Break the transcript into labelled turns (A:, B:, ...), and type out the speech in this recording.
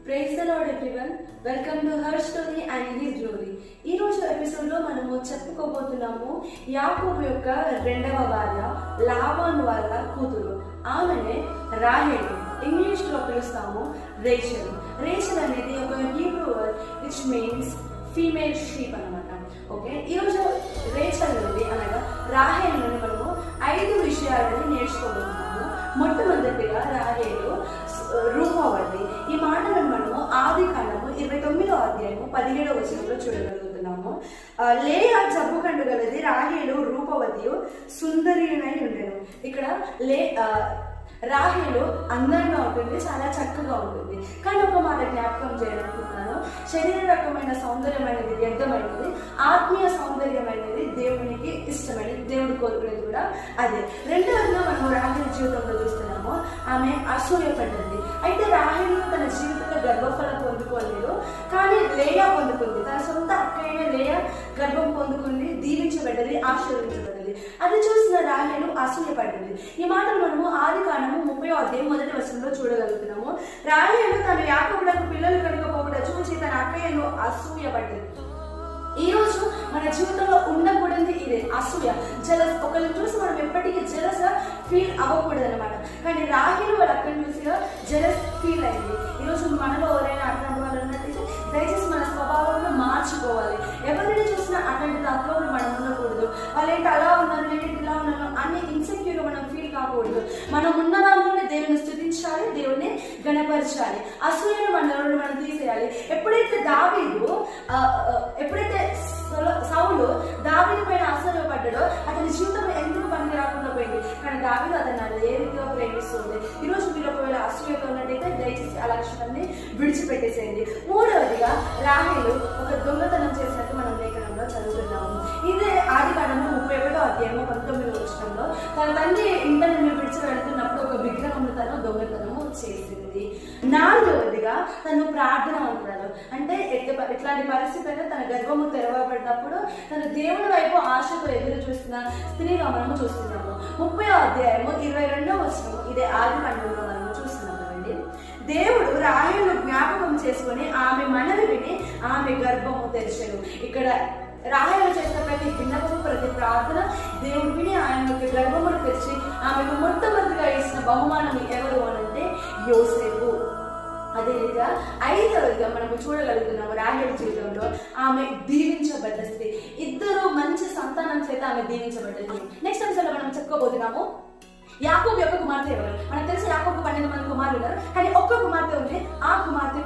A: Praise the lord everyone. Welcome to her story and his glory. ఈ రోజు episode లో మనము చెప్పుకోబోతున్నాము యాకోబు యొక్క రెండవ భార్య లాబాను వాళ్ళ కూతురు. ఆమెనే రాహేలు, ఇంగ్లీష్ లో పిలుస్తాము రేచల్. రేచల్ అనేది ఒక Hebrew word which means female sheep అనమాట. ఓకే, ఈరోజు రేచల్ నుండి అనగా రాహేల్ నుండి మనము 5 విషయాలను నేర్చుకోబోతున్నాము. మొట్టమొదటిగా రాహేలు రూపవతి. ఈ మాటలను మనము ఆదికాండము 29వ అధ్యాయము 17వ వచనంలో చూడగలుగుతున్నాము. లేయా జబ్బు కండు గలది, రాహేలు రూపవతియు సుందరియునై ఉండెను. ఇక్కడ రాహేలు అందంగా ఉంటుంది, చాలా చక్కగా ఉంటుంది. కానీ ఒక మాట జ్ఞాపకం చేయాలనుకుంటున్నాను, శరీర రకమైన సౌందర్యమైనది వ్యర్థమైనది, ఆత్మీయ సౌందర్యమైనది దేవునికి ఇష్టమైనది, దేవుడు కోరుకునేది కూడా అదే. రెండవదిగా మనము రాహేలు జీవితంలో చూస్తున్నాము, ఆమె అసూయపడ్డది. అయితే రాహేలు తన జీవితంలో గర్భఫలం పొందుకోలేదు, కానీ లేయా పొందుకుంది. తన సొంత అక్కయ్య లేయా గర్భం పొందుకుంది, దీవించబడ్డది, ఆశీర్వదించబడ్డది. అది చూసిన రాహేలు అసూయపడ్డది. ఈ మాటలు మనము ఆదికాండము 30వ అధ్యాయం 1వ వచనంలో చూడగలుగుతున్నాము. రాహేలు తన యాకోబులకు పిల్లలు కనుకపోకుండా చూసి తన అక్కయ్యను అసూయపడ్డది. ఈ రోజు మన జీవితంలో ఉండకూడదు ఇదే అసూయ, జలస్. ఒకరిని చూసి మనం ఎప్పటికీ జలస్ గా ఫీల్ అవ్వకూడదు అనమాట. కానీ రాహేలు వాళ్ళ అక్కని చూసి జలస్ ఫీల్ అయింది. ఈరోజు మనలో ఎవరైనా అట్లాంటి వాళ్ళు ఉన్నట్టయితే దయచేసి మన స్వభావంలో మార్చుకోవాలి. ఎవరిని చూసినా అట్లాంటి దాంట్లో మనం ఉండకూడదు. వాళ్ళు ఏంటి అలా ఉన్నారు, ఏంటి ఇలా ఉన్నాను అని ఇన్సెక్యూర్ గా మనం ఫీల్ కాకూడదు. మనం ఉన్న దాంట్లోనే దేవుని స్థుతించాలి, దేవుని గణపరచాలి. అసూయను మనం తీసేయాలి. ఎప్పుడైతే సౌలు దావీదు పైన అసూయపడ్డాడో అతని జీవితంలో ఎందుకు పనికి రాకుండా పోయింది. కానీ దావీదు అతను ఏ రీతిగా ప్రేమిస్తుంది. ఈరోజు మీరు ఒకవేళ అసూయతో ఉన్నట్టయితే దయచేసి ఆ లక్షణాన్ని విడిచిపెట్టేసేయండి. మూడవదిగా రాహేలు ఒక దొంగతనం చేసినట్టు మనం లేఖనంలో చదువుతున్నాము. ఇదే ఆదికాండము 31వ అధ్యాయము 19వ వచనంలో తన తండ్రి ఇంట నుండి విడిచి వెళ్తున్నప్పుడు ఒక విగ్రహం తను దొంగతనము చేసింది. నాలుగవదిగా తను ప్రార్థనవంతురాలు. అంటే ఇట్లాంటి పరిస్థితి అయితే తన గర్భము తెరవబడినప్పుడు తను దేవుని వైపు ఆశతో ఎదురు చూస్తున్న స్త్రీగా మనము చూస్తున్నాము. 30వ అధ్యాయము 22వ వచనము ఇదే ఆదికాండంలో మనము చూస్తున్నాము కదండి. దేవుడు రాహేలును జ్ఞాపకం చేసుకొని ఆమె మనవి విని ఆమె గర్భము తెరిచెను. ఇక్కడ రాహేలు చేసిన ప్రతి విన్నపము, ప్రతి ప్రార్థన దేవుడు విని ఆయన యొక్క గర్భమును తెరిచి ఆమెకు మొట్టమొదటిగా ఇచ్చిన బహుమానం ఎవరు అనంటే యోసేపు. అదే రీతిగా 5వదిగా మనము చూడగలుగుతున్నాము రాహేలు జీవితంలో ఆమె దీవించబడ్డ స్త్రీ. 2 మంచి సంతానం చేత ఆమె దీవించబడ్డది. నెక్స్ట్ అంశంలో మనం చెప్పుకోబోతున్నాము యాకోబు యొక్క కుమార్తె ఎవరు. మనకు తెలిసి యాకోబు 12 మంది కుమారులు ఉన్నారు, కానీ ఒక్క కుమార్తె ఉంది. ఆ కుమార్తె